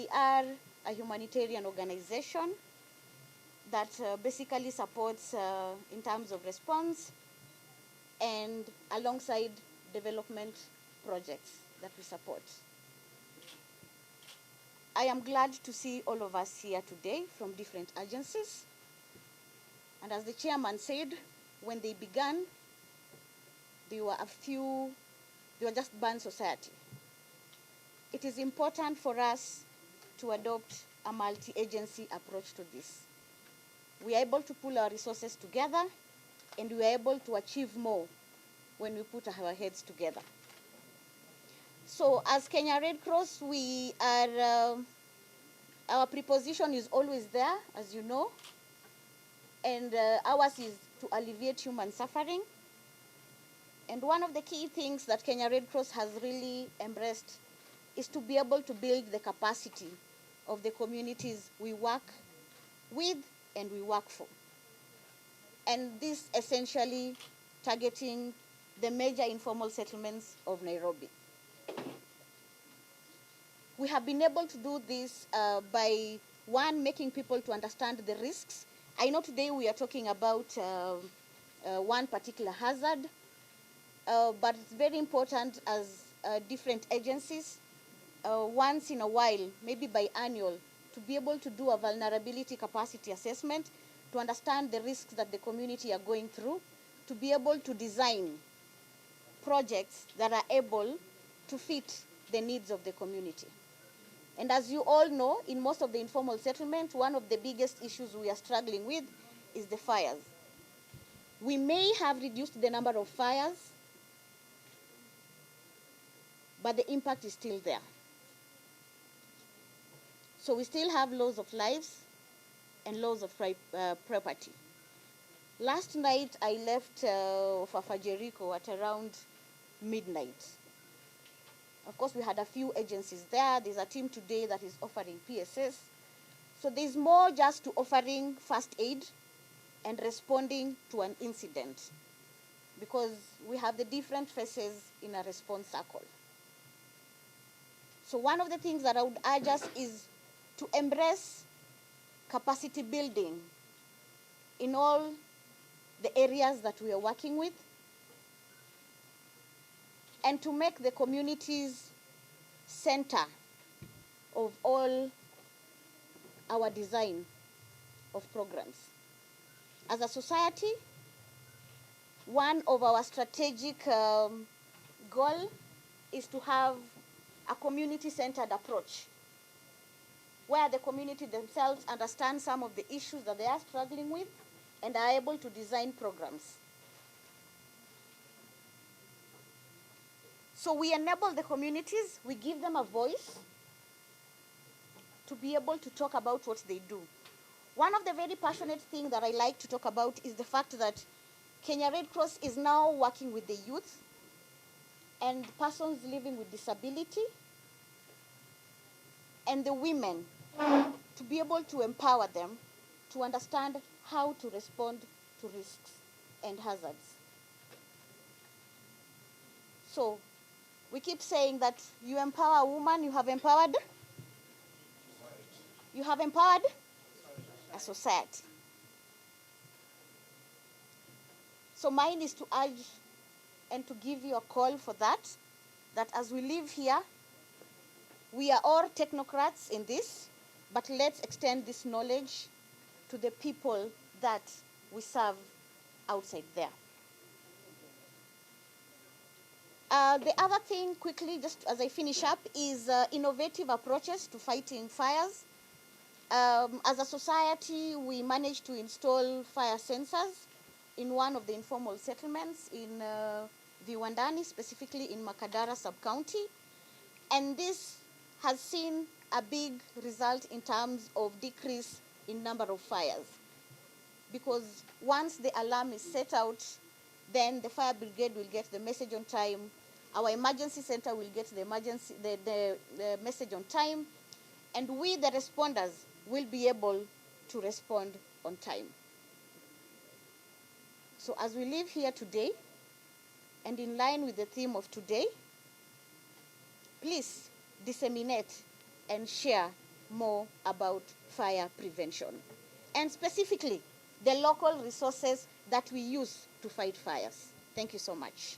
We are a humanitarian organization that basically supports in terms of response and alongside development projects that we support. I am glad to see all of us here today from different agencies. And as the chairman said, when they began, they were just Burn Society. It is important for us to adopt a multi-agency approach to this. We are able to pull our resources together, and we are able to achieve more when we put our heads together. So as Kenya Red Cross, we are, our preposition is always there, as you know, and ours is to alleviate human suffering. And one of the key things that Kenya Red Cross has really embraced is to be able to build the capacity of the communities we work with and we work for. And this essentially targeting the major informal settlements of Nairobi. We have been able to do this by, one, making people to understand the risks. I know today we are talking about one particular hazard, but it's very important as different agencies, once in a while, maybe biannual, to be able to do a vulnerability capacity assessment, to understand the risks that the community are going through, to be able to design projects that are able to fit the needs of the community. And as you all know, in most of the informal settlements, one of the biggest issues we are struggling with is the fires. We may have reduced the number of fires, but the impact is still there. So we still have loss of lives and loss of property. Last night, I left Fafajeriko at around midnight. Of course, we had a few agencies there. There's a team today that is offering PSS. So there's more just to offering first aid and responding to an incident, because we have the different phases in a response circle. So one of the things that I would urge us is to embrace capacity building in all the areas that we are working with, and to make the communities center of all our design of programs. As a society, one of our strategic goal is to have a community-centered approach, where the community themselves understand some of the issues that they are struggling with and are able to design programs. So we enable the communities, we give them a voice to be able to talk about what they do. One of the very passionate things that I like to talk about is the fact that Kenya Red Cross is now working with the youth and persons living with disability and the women, to be able to empower them to understand how to respond to risks and hazards. So we keep saying that you empower a woman, you have empowered a society. So mine is to urge and to give you a call for that as we live here, we are all technocrats in this, but let's extend this knowledge to the people that we serve outside there. The other thing, quickly, just as I finish up, is innovative approaches to fighting fires. As a society, we managed to install fire sensors in one of the informal settlements in Viwandani, specifically in Makadara sub-county. And this has seen a big result in terms of decrease in number of fires. Because once the alarm is set out, then the fire brigade will get the message on time. Our emergency center will get the message on time. And we, the responders, will be able to respond on time. So as we live here today, and in line with the theme of today, please disseminate and share more about fire prevention, and specifically the local resources that we use to fight fires. Thank you so much.